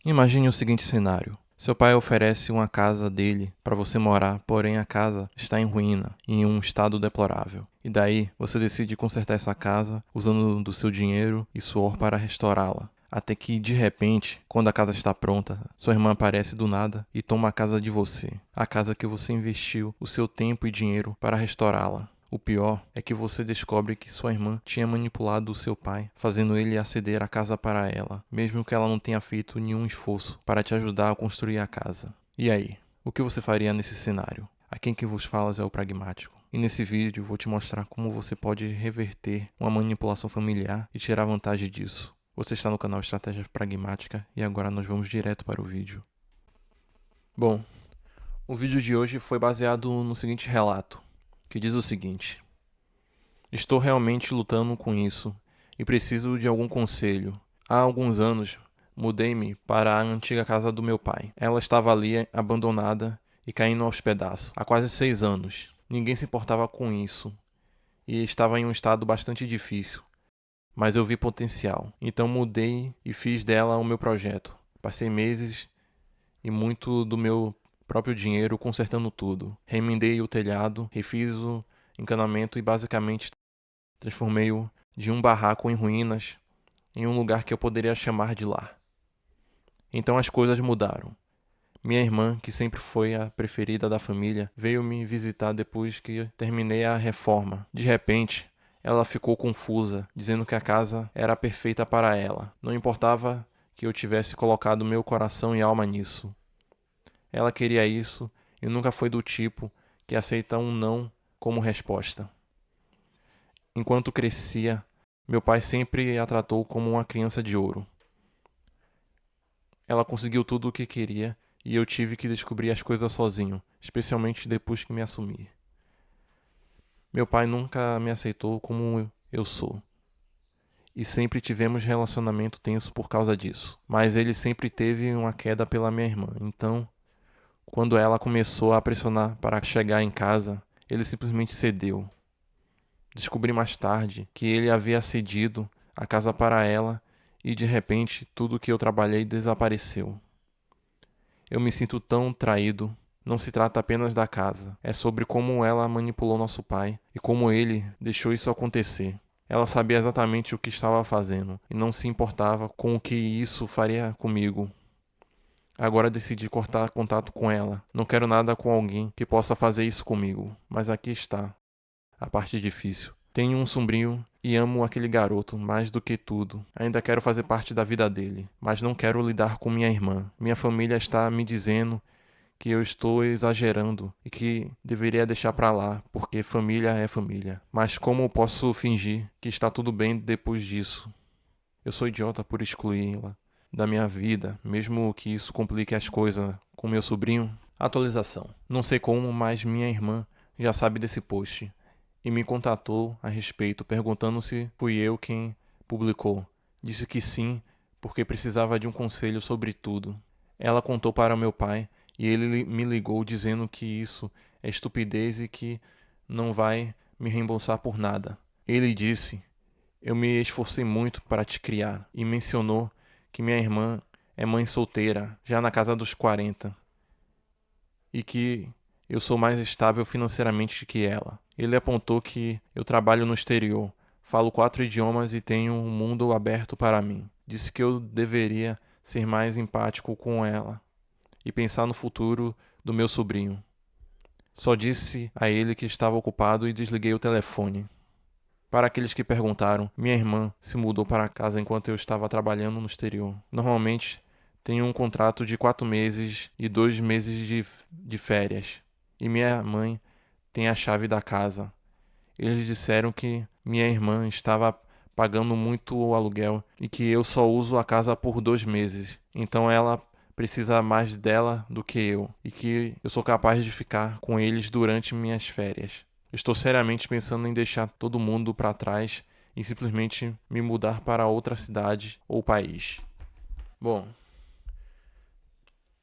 Imagine o seguinte cenário. Seu pai oferece uma casa dele para você morar, porém a casa está em ruína, em um estado deplorável. E daí, você decide consertar essa casa usando do seu dinheiro e suor para restaurá-la. Até que, de repente, quando a casa está pronta, sua irmã aparece do nada e toma a casa de você. A casa que você investiu o seu tempo e dinheiro para restaurá-la. O pior é que você descobre que sua irmã tinha manipulado o seu pai, fazendo ele ceder a casa para ela, mesmo que ela não tenha feito nenhum esforço para te ajudar a construir a casa. E aí? O que você faria nesse cenário? Aqui quem vos fala é o Pragmático. E nesse vídeo vou te mostrar como você pode reverter uma manipulação familiar e tirar vantagem disso. Você está no canal Estratégia Pragmática e agora nós vamos direto para o vídeo. Bom, o vídeo de hoje foi baseado no seguinte relato, que diz o seguinte: estou realmente lutando com isso e preciso de algum conselho. Há alguns anos, mudei-me para a antiga casa do meu pai. Ela estava ali abandonada e caindo aos pedaços há quase 6 anos. Ninguém se importava com isso e estava em um estado bastante difícil, mas eu vi potencial. Então mudei e fiz dela o meu projeto. Passei meses e muito do meu próprio dinheiro consertando tudo. Remendei o telhado, refiz o encanamento e basicamente transformei-o de um barraco em ruínas em um lugar que eu poderia chamar de lar. Então as coisas mudaram. Minha irmã, que sempre foi a preferida da família, veio me visitar depois que terminei a reforma. De repente, ela ficou confusa, dizendo que a casa era perfeita para ela. Não importava que eu tivesse colocado meu coração e alma nisso. Ela queria isso e nunca foi do tipo que aceita um não como resposta. Enquanto crescia, meu pai sempre a tratou como uma criança de ouro. Ela conseguiu tudo o que queria e eu tive que descobrir as coisas sozinho, especialmente depois que me assumi. Meu pai nunca me aceitou como eu sou. E sempre tivemos relacionamento tenso por causa disso. Mas ele sempre teve uma queda pela minha irmã. Então, quando ela começou a pressionar para chegar em casa, ele simplesmente cedeu. Descobri mais tarde que ele havia cedido a casa para ela e de repente tudo que eu trabalhei desapareceu. Eu me sinto tão traído. Não se trata apenas da casa, é sobre como ela manipulou nosso pai e como ele deixou isso acontecer. Ela sabia exatamente o que estava fazendo e não se importava com o que isso faria comigo. Agora decidi cortar contato com ela. Não quero nada com alguém que possa fazer isso comigo. Mas aqui está a parte difícil. Tenho um sobrinho e amo aquele garoto mais do que tudo. Ainda quero fazer parte da vida dele, mas não quero lidar com minha irmã. Minha família está me dizendo que eu estou exagerando e que deveria deixar pra lá, porque família é família. Mas como posso fingir que está tudo bem depois disso? Eu sou idiota por excluí-la da minha vida, mesmo que isso complique as coisas com meu sobrinho. Atualização. Não sei como, mas minha irmã já sabe desse post e me contatou a respeito, perguntando se fui eu quem publicou. Disse que sim, porque precisava de um conselho sobre tudo. Ela contou para meu pai e ele me ligou dizendo que isso é estupidez e que não vai me reembolsar por nada. Ele disse: eu me esforcei muito para te criar, e mencionou que minha irmã é mãe solteira, já na casa dos 40, e que eu sou mais estável financeiramente que ela. Ele apontou que eu trabalho no exterior, falo 4 idiomas e tenho um mundo aberto para mim. Disse que eu deveria ser mais empático com ela e pensar no futuro do meu sobrinho. Só disse a ele que estava ocupado e desliguei o telefone. Para aqueles que perguntaram, minha irmã se mudou para casa enquanto eu estava trabalhando no exterior. Normalmente, tenho um contrato de 4 meses e 2 meses de férias. E minha mãe tem a chave da casa. Eles disseram que minha irmã estava pagando muito o aluguel e que eu só uso a casa por 2 meses. Então ela precisa mais dela do que eu e que eu sou capaz de ficar com eles durante minhas férias. Estou seriamente pensando em deixar todo mundo para trás e simplesmente me mudar para outra cidade ou país. Bom,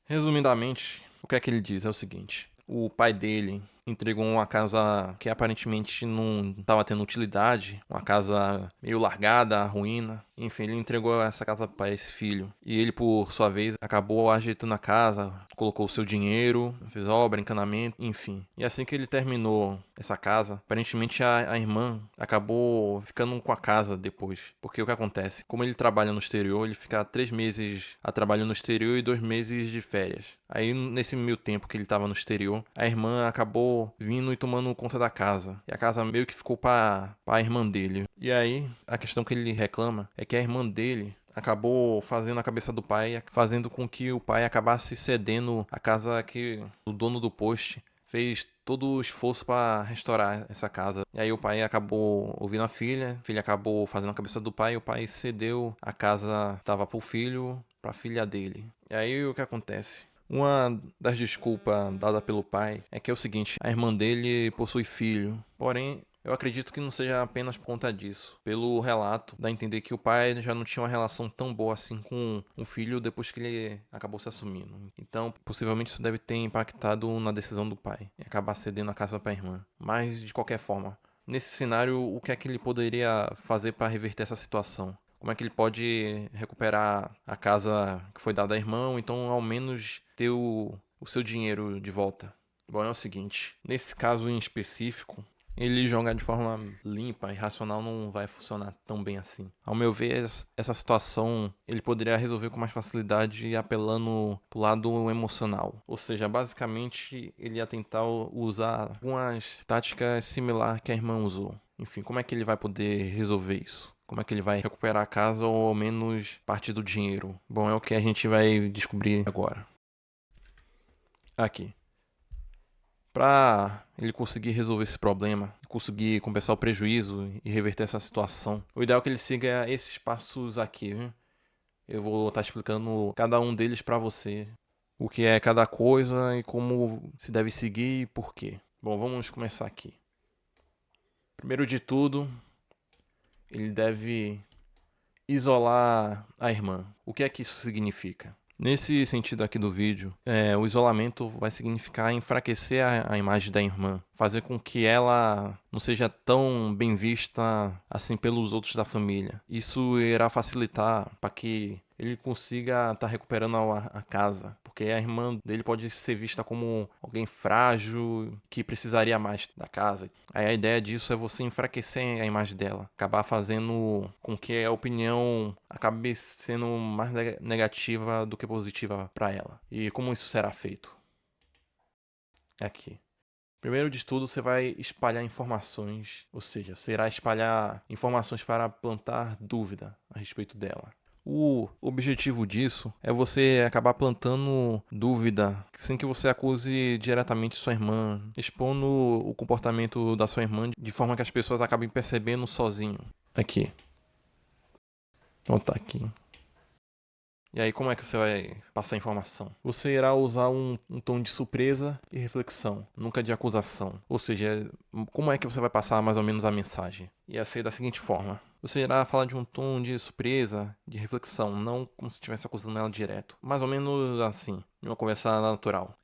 resumidamente, o que é que ele diz? É o seguinte: o pai dele entregou uma casa que aparentemente não estava tendo utilidade, uma casa meio largada, ruína. Enfim, ele entregou essa casa para esse filho. E ele, por sua vez, acabou ajeitando a casa, colocou o seu dinheiro, fez obra, encanamento, enfim. E assim que ele terminou essa casa, aparentemente a irmã acabou ficando com a casa depois. Porque o que acontece? Como ele trabalha no exterior, ele fica 3 meses a trabalho no exterior e 2 meses de férias. Aí, nesse meio tempo que ele estava no exterior, a irmã acabou vindo e tomando conta da casa. E a casa meio que ficou para a irmã dele. E aí, a questão que ele reclama é que a irmã dele acabou fazendo a cabeça do pai, fazendo com que o pai acabasse cedendo a casa que o dono do poste fez todo o esforço para restaurar essa casa. E aí o pai acabou ouvindo a filha acabou fazendo a cabeça do pai, e o pai cedeu a casa, estava pro filho, para a filha dele. E aí o que acontece? Uma das desculpas dada pelo pai é que é o seguinte: a irmã dele possui filho, porém eu acredito que não seja apenas por conta disso. Pelo relato, dá a entender que o pai já não tinha uma relação tão boa assim com o filho depois que ele acabou se assumindo. Então, possivelmente isso deve ter impactado na decisão do pai, em acabar cedendo a casa para a irmã. Mas, de qualquer forma, nesse cenário, o que é que ele poderia fazer para reverter essa situação? Como é que ele pode recuperar a casa que foi dada à irmã, ou então ao menos ter o seu dinheiro de volta? Bom, é o seguinte, nesse caso em específico, ele jogar de forma limpa e racional não vai funcionar tão bem assim. Ao meu ver, essa situação ele poderia resolver com mais facilidade apelando pro lado emocional. Ou seja, basicamente ele ia tentar usar algumas táticas similares que a irmã usou. Enfim, como é que ele vai poder resolver isso? Como é que ele vai recuperar a casa ou ao menos parte do dinheiro? Bom, é o que a gente vai descobrir agora. Aqui. Para ele conseguir resolver esse problema, conseguir compensar o prejuízo e reverter essa situação, o ideal é que ele siga esses passos aqui, viu? Eu vou estar explicando cada um deles para você, o que é cada coisa e como se deve seguir e por quê. Bom, vamos começar aqui. Primeiro de tudo, ele deve isolar a irmã. O que é que isso significa? Nesse sentido aqui do vídeo, o isolamento vai significar enfraquecer a imagem da irmã, fazer com que ela não seja tão bem vista assim pelos outros da família. Isso irá facilitar para que ele consiga estar recuperando a casa, porque a irmã dele pode ser vista como alguém frágil que precisaria mais da casa. Aí a ideia disso é você enfraquecer a imagem dela, acabar fazendo com que a opinião acabe sendo mais negativa do que positiva para ela. E como isso será feito? Aqui. Primeiro de tudo, você vai espalhar informações, ou seja, você irá espalhar informações para plantar dúvida a respeito dela. O objetivo disso é você acabar plantando dúvida sem que você acuse diretamente sua irmã, expondo o comportamento da sua irmã de forma que as pessoas acabem percebendo sozinho. Aqui. Vou botar aqui. E aí, como é que você vai passar a informação? Você irá usar um tom de surpresa e reflexão, nunca de acusação. Ou seja, como é que você vai passar mais ou menos a mensagem? Ia ser da seguinte forma: você irá falar de um tom de surpresa, de reflexão, não como se estivesse acusando ela direto. Mais ou menos assim, em uma conversa natural.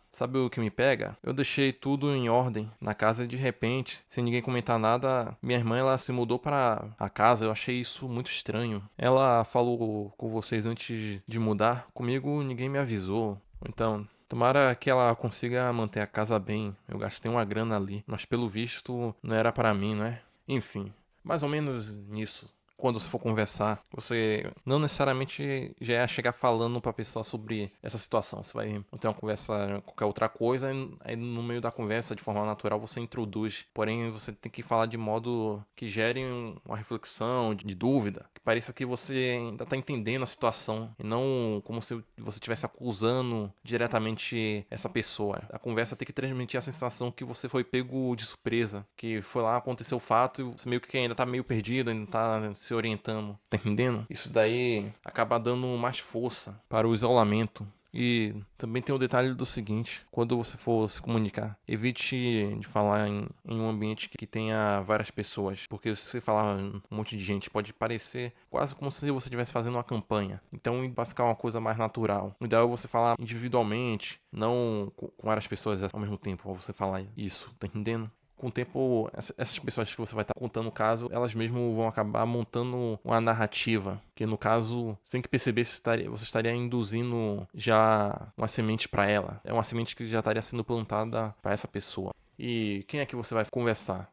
Sabe o que me pega? Eu deixei tudo em ordem na casa e de repente, sem ninguém comentar nada, minha irmã ela se mudou para a casa. Eu achei isso muito estranho. Ela falou com vocês antes de mudar. Comigo ninguém me avisou. Então, tomara que ela consiga manter a casa bem. Eu gastei uma grana ali, mas pelo visto não era para mim, né? Enfim, mais ou menos nisso. Quando você for conversar, você não necessariamente já ia chegar falando pra pessoa sobre essa situação. Você vai ter uma conversa, qualquer outra coisa, e aí no meio da conversa, de forma natural, você introduz. Porém, você tem que falar de modo que gere uma reflexão, de dúvida, que pareça que você ainda tá entendendo a situação, e não como se você estivesse acusando diretamente essa pessoa. A conversa tem que transmitir a sensação que você foi pego de surpresa, que foi lá, aconteceu o fato, e você meio que ainda tá meio perdido, ainda tá se orientando, tá entendendo? Isso daí acaba dando mais força para o isolamento E também tem o detalhe do seguinte: quando você for se comunicar, evite de falar em um ambiente que tenha várias pessoas, porque se você falar um monte de gente, pode parecer quase como se você estivesse fazendo uma campanha. Então vai ficar uma coisa mais natural. O ideal é você falar individualmente, não com várias pessoas ao mesmo tempo, ao você falar isso, tá entendendo? Com o tempo, essas pessoas que você vai estar contando o caso, elas mesmo vão acabar montando uma narrativa. Que no caso, sem que perceber, você estaria induzindo já uma semente para ela. É uma semente que já estaria sendo plantada para essa pessoa. E quem é que você vai conversar?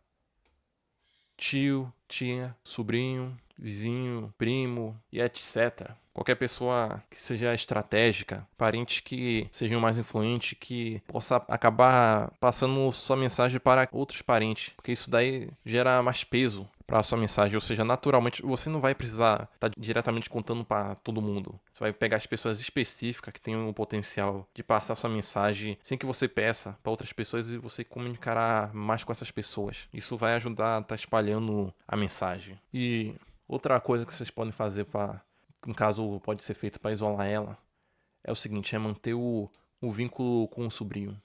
Tio, tia, sobrinho, vizinho, primo e etc. Qualquer pessoa que seja estratégica, parente que seja mais influente, que possa acabar passando sua mensagem para outros parentes, porque isso daí gera mais peso para a sua mensagem, ou seja, naturalmente você não vai precisar estar diretamente contando para todo mundo. Você vai pegar as pessoas específicas que têm o potencial de passar sua mensagem sem que você peça para outras pessoas e você comunicará mais com essas pessoas. Isso vai ajudar a estar espalhando a mensagem. E outra coisa que vocês podem fazer para, no caso pode ser feito para isolar ela, é o seguinte, é manter o vínculo com o sobrinho.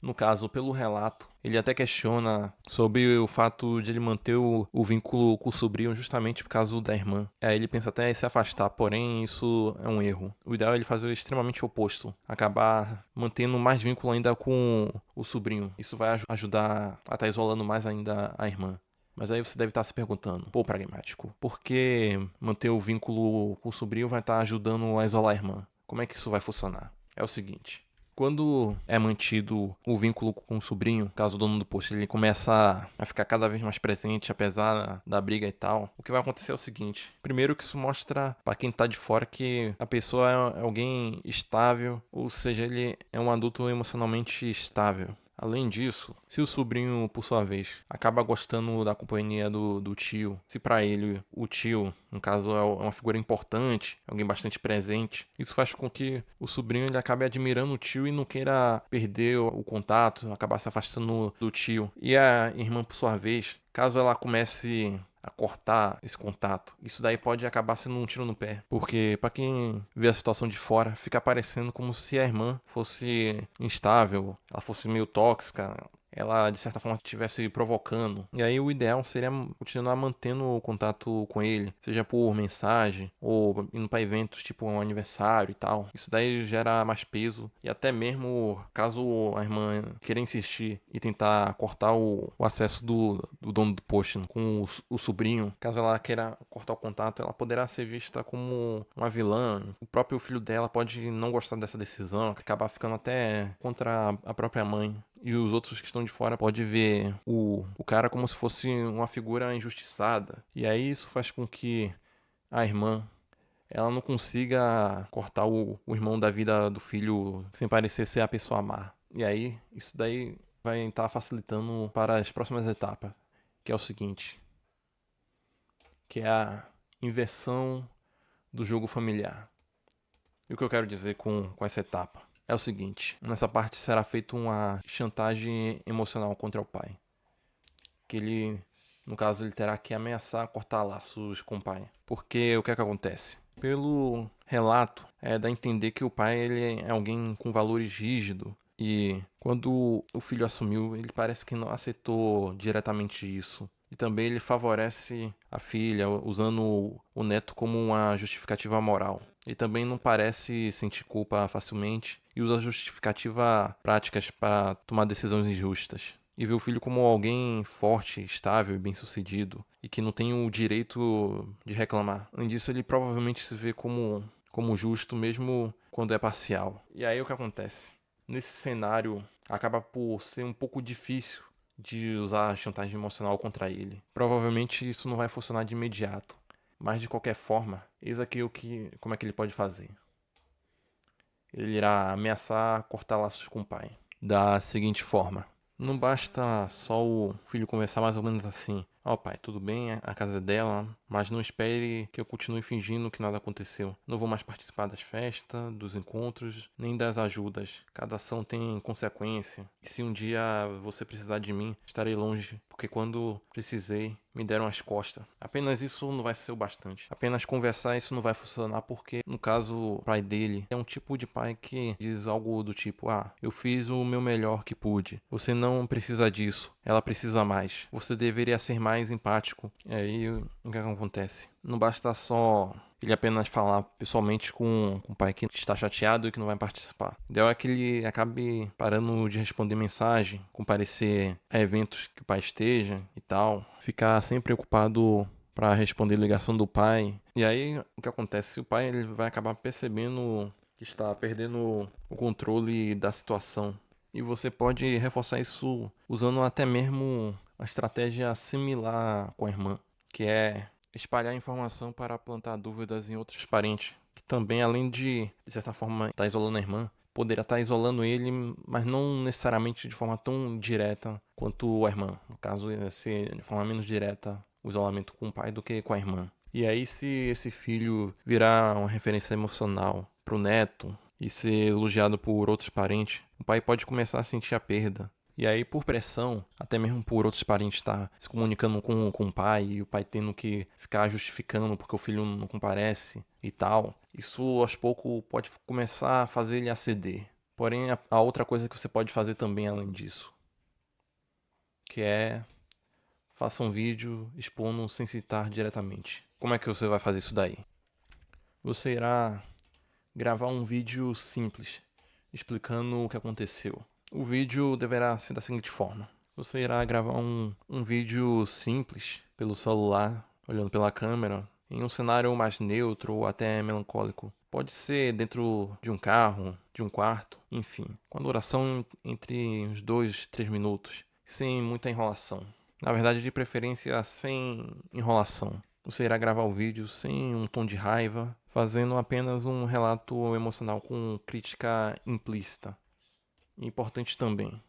No caso, pelo relato, ele até questiona sobre o fato de ele manter o vínculo com o sobrinho justamente por causa da irmã. Aí ele pensa até em se afastar, porém isso é um erro. O ideal é ele fazer extremamente o oposto, acabar mantendo mais vínculo ainda com o sobrinho. Isso vai ajudar a estar isolando mais ainda a irmã. Mas aí você deve estar se perguntando, pô, pragmático, por que manter o vínculo com o sobrinho vai estar ajudando a isolar a irmã? Como é que isso vai funcionar? É o seguinte, quando é mantido o vínculo com o sobrinho, caso o dono do posto ele começa a ficar cada vez mais presente, apesar da briga e tal, o que vai acontecer é o seguinte: primeiro que isso mostra para quem tá de fora que a pessoa é alguém estável, ou seja, ele é um adulto emocionalmente estável. Além disso, se o sobrinho, por sua vez, acaba gostando da companhia do tio, se para ele o tio, no caso, é uma figura importante, alguém bastante presente, isso faz com que o sobrinho ele acabe admirando o tio e não queira perder o contato, acabar se afastando do tio. E a irmã, por sua vez, caso ela comece a cortar esse contato. Isso daí pode acabar sendo um tiro no pé, porque para quem vê a situação de fora, fica parecendo como se a irmã fosse instável, ela fosse meio tóxica, ela de certa forma estivesse provocando. E aí o ideal seria continuar mantendo o contato com ele, seja por mensagem ou indo para eventos tipo um aniversário e tal. Isso daí gera mais peso e até mesmo caso a irmã queira insistir e tentar cortar o acesso do dono do post com o sobrinho, caso ela queira cortar o contato, ela poderá ser vista como uma vilã. O próprio filho dela pode não gostar dessa decisão, acabar ficando até contra a própria mãe. E os outros que estão de fora podem ver o cara como se fosse uma figura injustiçada. E aí isso faz com que a irmã ela não consiga cortar o irmão da vida do filho sem parecer ser a pessoa má. E aí isso daí vai estar facilitando para as próximas etapas, que é o seguinte, que é a inversão do jogo familiar. E o que eu quero dizer com essa etapa? É o seguinte, nessa parte será feita uma chantagem emocional contra o pai. Que ele, no caso, ele terá que ameaçar cortar laços com o pai. Porque o que é que acontece? Pelo relato, dá a entender que o pai ele é alguém com valores rígidos. E quando o filho assumiu, ele parece que não aceitou diretamente isso. E também ele favorece a filha, usando o neto como uma justificativa moral. E também não parece sentir culpa facilmente e usa justificativas práticas para tomar decisões injustas. E vê o filho como alguém forte, estável e bem-sucedido, e que não tem o direito de reclamar. Além disso, ele provavelmente se vê como justo mesmo quando é parcial. E aí o que acontece? Nesse cenário, acaba por ser um pouco difícil de usar a chantagem emocional contra ele. Provavelmente isso não vai funcionar de imediato. Mas de qualquer forma, eis aqui como é que ele pode fazer. Ele irá ameaçar cortar laços com o pai. Da seguinte forma: não basta só o filho conversar mais ou menos assim. Ó, pai, tudo bem, a casa é dela, mas não espere que eu continue fingindo que nada aconteceu. Não vou mais participar das festas, dos encontros, nem das ajudas. Cada ação tem consequência. E se um dia você precisar de mim, estarei longe, porque quando precisei, me deram as costas. Apenas isso não vai ser o bastante. Apenas conversar isso não vai funcionar porque, no caso, o pai dele é um tipo de pai que diz algo do tipo: ah, eu fiz o meu melhor que pude. Você não precisa disso. Ela precisa mais. Você deveria ser mais empático. E aí, o que acontece? Não basta só ele apenas falar pessoalmente com o pai que está chateado e que não vai participar. O ideal é que ele acabe parando de responder mensagem, comparecer a eventos que o pai esteja e tal. Ficar sempre preocupado para responder ligação do pai. E aí, o que acontece? O pai ele vai acabar percebendo que está perdendo o controle da situação. E você pode reforçar isso usando até mesmo uma estratégia similar com a irmã, que é espalhar informação para plantar dúvidas em outros parentes, que também, além de certa forma, estar isolando a irmã, poderia estar isolando ele, mas não necessariamente de forma tão direta quanto a irmã. No caso, ia ser de forma menos direta o isolamento com o pai do que com a irmã. E aí, se esse filho virar uma referência emocional pro neto e ser elogiado por outros parentes, o pai pode começar a sentir a perda. E aí, por pressão, até mesmo por outros parentes estar se comunicando com o pai e o pai tendo que ficar justificando porque o filho não comparece e tal, isso aos poucos pode começar a fazer ele aceder. Porém, a outra coisa que você pode fazer também além disso, que é faça um vídeo expondo sem citar diretamente. Como é que você vai fazer isso daí? Você irá gravar um vídeo simples, explicando o que aconteceu. O vídeo deverá ser da seguinte forma: você irá gravar um vídeo simples pelo celular, olhando pela câmera, em um cenário mais neutro ou até melancólico. Pode ser dentro de um carro, de um quarto, enfim, com a duração entre uns 2, 3 minutos, sem muita enrolação. Na verdade, de preferência, sem enrolação. Você irá gravar o vídeo sem um tom de raiva, fazendo apenas um relato emocional com crítica implícita. Importante também,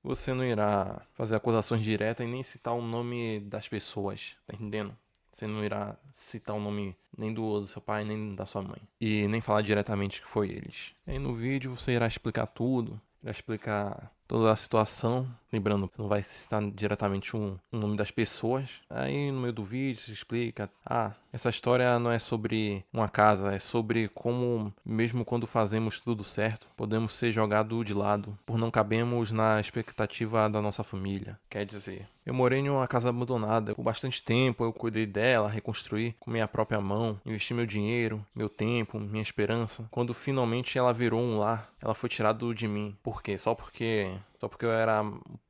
você não irá fazer acusações diretas e nem citar o nome das pessoas, tá entendendo? Você não irá citar o nome nem do seu pai, nem da sua mãe. E nem falar diretamente que foi eles. Aí no vídeo você irá explicar tudo, irá explicar toda a situação. Lembrando que não vai citar diretamente o nome das pessoas. Aí no meio do vídeo se explica: ah, essa história não é sobre uma casa, é sobre como, mesmo quando fazemos tudo certo, podemos ser jogados de lado, por não cabemos na expectativa da nossa família. Quer dizer, eu morei em uma casa abandonada por bastante tempo, eu cuidei dela, reconstruí com minha própria mão, investi meu dinheiro, meu tempo, minha esperança. Quando finalmente ela virou um lar, ela foi tirada de mim. Por quê? Só porque eu era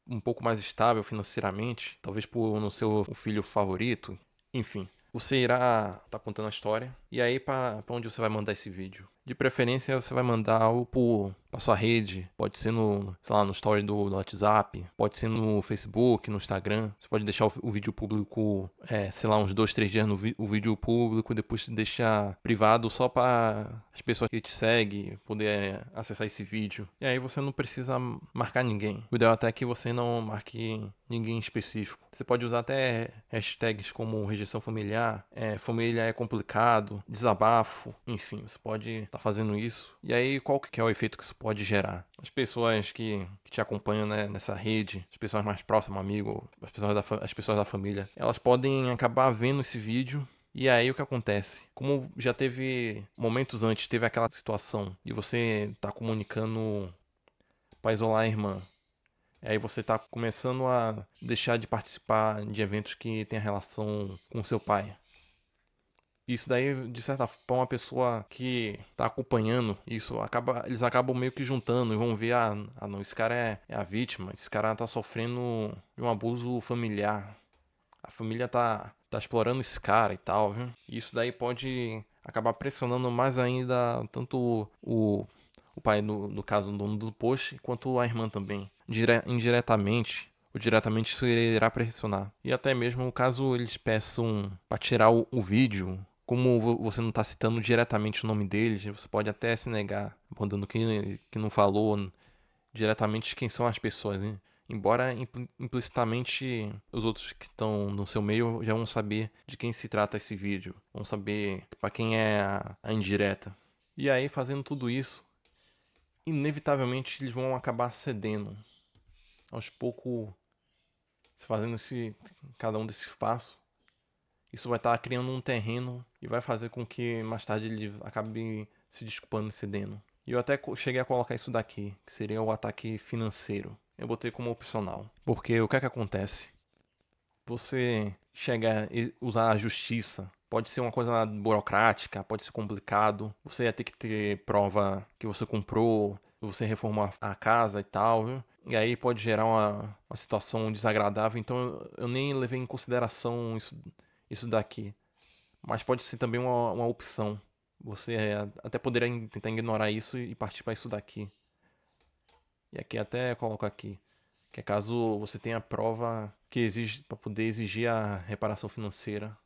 um pouco mais estável financeiramente, talvez por não ser o filho favorito, enfim. Você irá estar contando a história. E aí, para onde você vai mandar esse vídeo? De preferência, você vai mandar algo para sua rede. Pode ser no, sei lá, no story do WhatsApp. Pode ser no Facebook, no Instagram. Você pode deixar o vídeo público, sei lá, uns 2, 3 dias o vídeo público. Depois deixar privado só para as pessoas que te seguem poder acessar esse vídeo. E aí você não precisa marcar ninguém. O ideal até é que você não marque ninguém específico. Você pode usar até hashtags como rejeição familiar, família é complicado, desabafo, enfim, você pode estar fazendo isso. E aí, qual que é o efeito que isso pode gerar? As pessoas que te acompanham, né, nessa rede, as pessoas mais próximas, amigo, as pessoas da família, elas podem acabar vendo esse vídeo. E aí o que acontece? Como já teve momentos antes, teve aquela situação de você estar comunicando para isolar a irmã. E aí você tá começando a deixar de participar de eventos que tem relação com seu pai. Isso daí, de certa forma, uma pessoa que tá acompanhando isso, eles acabam meio que juntando e vão ver, não, esse cara é a vítima, esse cara tá sofrendo de um abuso familiar. A família tá explorando esse cara e tal, viu? E isso daí pode acabar pressionando mais ainda tanto o pai, no caso, do dono do post, quanto a irmã também. Indiretamente ou diretamente isso irá pressionar. E até mesmo caso eles peçam para tirar o vídeo, como você não está citando diretamente o nome deles, você pode até se negar, mandando que não falou diretamente quem são as pessoas, hein? Embora implicitamente os outros que estão no seu meio já vão saber de quem se trata esse vídeo, vão saber para quem é a indireta. E aí, fazendo tudo isso, inevitavelmente eles vão acabar cedendo. Aos poucos, Você fazendo cada um desses passos, isso vai estar criando um terreno e vai fazer com que mais tarde ele acabe se desculpando e cedendo. E eu até cheguei a colocar isso daqui, que seria o ataque financeiro. Eu botei como opcional. Porque o que é que acontece? Você chegar e usar a justiça pode ser uma coisa burocrática, pode ser complicado. Você ia ter que ter prova que você comprou, você reformou a casa e tal, viu? E aí pode gerar uma situação desagradável. Então eu nem levei em consideração isso daqui. Mas pode ser também uma opção. Você até poderia tentar ignorar isso e partir para isso daqui. E aqui até coloco aqui, que é caso você tenha prova que exige para poder exigir a reparação financeira.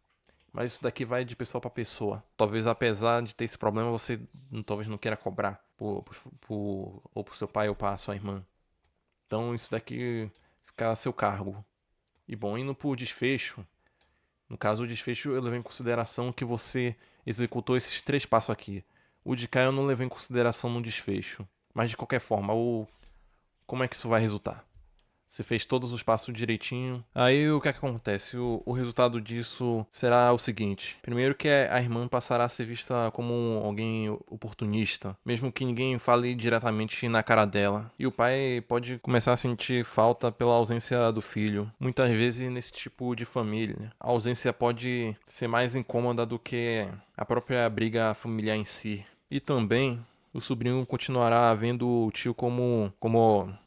Mas isso daqui vai de pessoa para pessoa. Talvez apesar de ter esse problema, você talvez não queira cobrar ou pro seu pai ou para sua irmã. Então isso daqui fica a seu cargo. E bom, indo por desfecho, no caso do desfecho eu levei em consideração que você executou esses 3 passos aqui. O de cá eu não levei em consideração no desfecho. Mas de qualquer forma, como é que isso vai resultar? Você fez todos os passos direitinho. Aí o que é que acontece? O resultado disso será o seguinte. Primeiro que a irmã passará a ser vista como alguém oportunista, mesmo que ninguém fale diretamente na cara dela. E o pai pode começar a sentir falta pela ausência do filho. Muitas vezes nesse tipo de família, a ausência pode ser mais incômoda do que a própria briga familiar em si. E também o sobrinho continuará vendo o tio como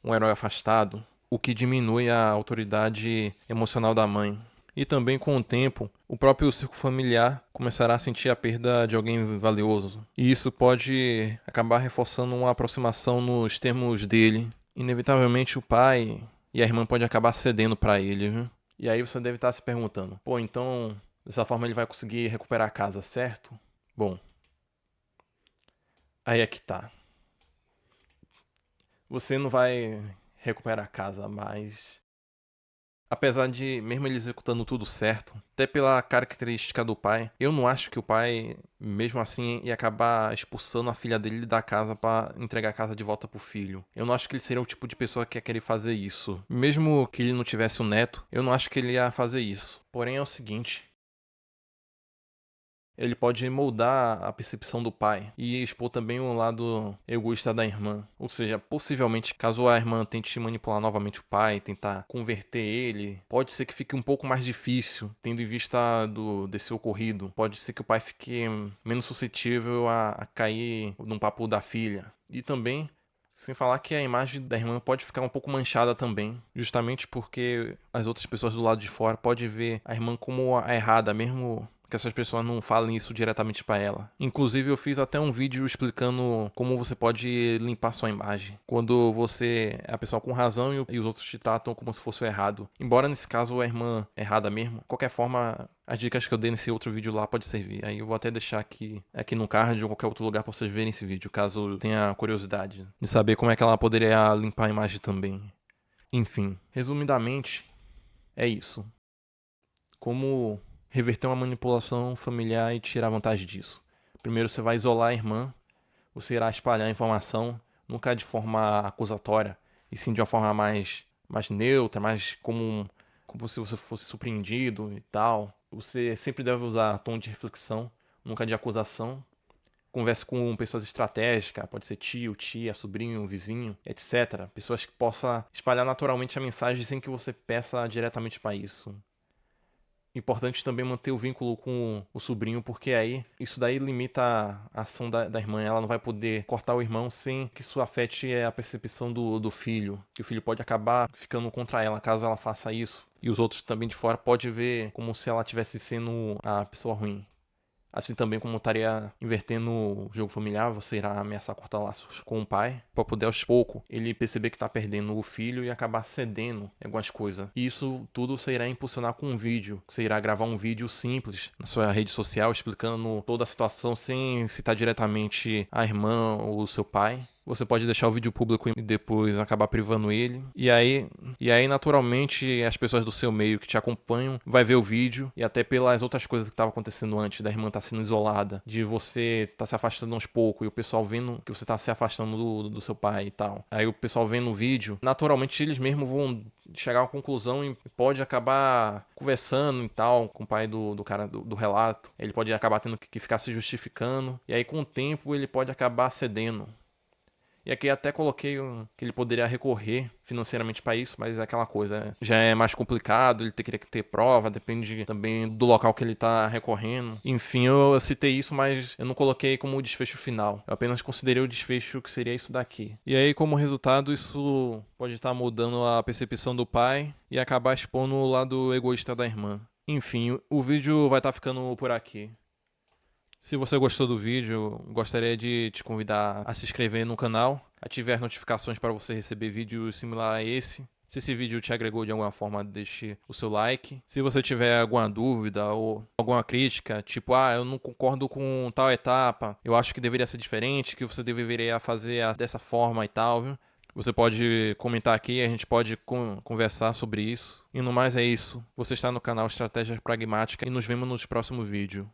um herói afastado, o que diminui a autoridade emocional da mãe. E também com o tempo, o próprio círculo familiar começará a sentir a perda de alguém valioso. E isso pode acabar reforçando uma aproximação nos termos dele. Inevitavelmente o pai e a irmã podem acabar cedendo para ele, viu? E aí você deve estar se perguntando, pô, então dessa forma ele vai conseguir recuperar a casa, certo? Bom, aí é que tá. Você não vai recuperar a casa, mas apesar de, mesmo ele executando tudo certo, até pela característica do pai, eu não acho que o pai, mesmo assim, ia acabar expulsando a filha dele da casa pra entregar a casa de volta pro filho. Eu não acho que ele seria o tipo de pessoa que ia querer fazer isso. Mesmo que ele não tivesse um neto, eu não acho que ele ia fazer isso. Porém é o seguinte, ele pode moldar a percepção do pai e expor também o lado egoísta da irmã. Ou seja, possivelmente, caso a irmã tente manipular novamente o pai, tentar converter ele, pode ser que fique um pouco mais difícil, tendo em vista desse ocorrido. Pode ser que o pai fique menos suscetível a cair num papo da filha. E também sem falar que a imagem da irmã pode ficar um pouco manchada também, justamente porque as outras pessoas do lado de fora podem ver a irmã como a errada, mesmo que essas pessoas não falem isso diretamente para ela. Inclusive eu fiz até um vídeo explicando como você pode limpar sua imagem quando você é a pessoa com razão e os outros te tratam como se fosse o errado. Embora nesse caso a irmã errada mesmo, de qualquer forma as dicas que eu dei nesse outro vídeo lá pode servir. Aí eu vou até deixar aqui no card ou qualquer outro lugar para vocês verem esse vídeo, caso tenha curiosidade de saber como é que ela poderia limpar a imagem também. Enfim, resumidamente, é isso. Como reverter uma manipulação familiar e tirar vantagem disso. Primeiro você vai isolar a irmã, você irá espalhar a informação, nunca de forma acusatória, e sim de uma forma mais neutra, mais como se você fosse surpreendido e tal. Você sempre deve usar tom de reflexão, nunca de acusação. Converse com pessoas estratégicas, pode ser tio, tia, sobrinho, vizinho, etc. Pessoas que possam espalhar naturalmente a mensagem sem que você peça diretamente para isso. Importante também manter o vínculo com o sobrinho, porque aí isso daí limita a ação da irmã. Ela não vai poder cortar o irmão sem que isso afete a percepção do filho. Que o filho pode acabar ficando contra ela caso ela faça isso. E os outros também de fora podem ver como se ela estivesse sendo a pessoa ruim. Assim também como estaria invertendo o jogo familiar, você irá ameaçar cortar laços com o pai, para poder aos poucos ele perceber que está perdendo o filho e acabar cedendo em algumas coisas. E isso tudo você irá impulsionar com um vídeo. Você irá gravar um vídeo simples na sua rede social explicando toda a situação sem citar diretamente a irmã ou o seu pai. Você pode deixar o vídeo público e depois acabar privando ele. E aí, naturalmente, as pessoas do seu meio que te acompanham vai ver o vídeo, e até pelas outras coisas que estavam acontecendo antes, da irmã estar sendo isolada, de você estar se afastando aos poucos, e o pessoal vendo que você está se afastando do seu pai e tal. Aí o pessoal vendo o vídeo, naturalmente eles mesmos vão chegar a uma conclusão e pode acabar conversando e tal com o pai do cara do relato. Ele pode acabar tendo que ficar se justificando, e aí com o tempo ele pode acabar cedendo. E aqui até coloquei que ele poderia recorrer financeiramente para isso, mas é aquela coisa, né? Já é mais complicado, ele teria que ter prova, depende também do local que ele tá recorrendo. Enfim, eu citei isso, mas eu não coloquei como o desfecho final. Eu apenas considerei o desfecho que seria isso daqui. E aí, como resultado, isso pode estar mudando a percepção do pai e acabar expondo o lado egoísta da irmã. Enfim, o vídeo vai estar ficando por aqui. Se você gostou do vídeo, gostaria de te convidar a se inscrever no canal, ativar as notificações para você receber vídeos similares a esse. Se esse vídeo te agregou de alguma forma, deixe o seu like. Se você tiver alguma dúvida ou alguma crítica, tipo, eu não concordo com tal etapa, eu acho que deveria ser diferente, que você deveria fazer dessa forma e tal, viu? Você pode comentar aqui, a gente pode conversar sobre isso. E no mais é isso. Você está no canal Estratégia Pragmática e nos vemos nos próximos vídeos.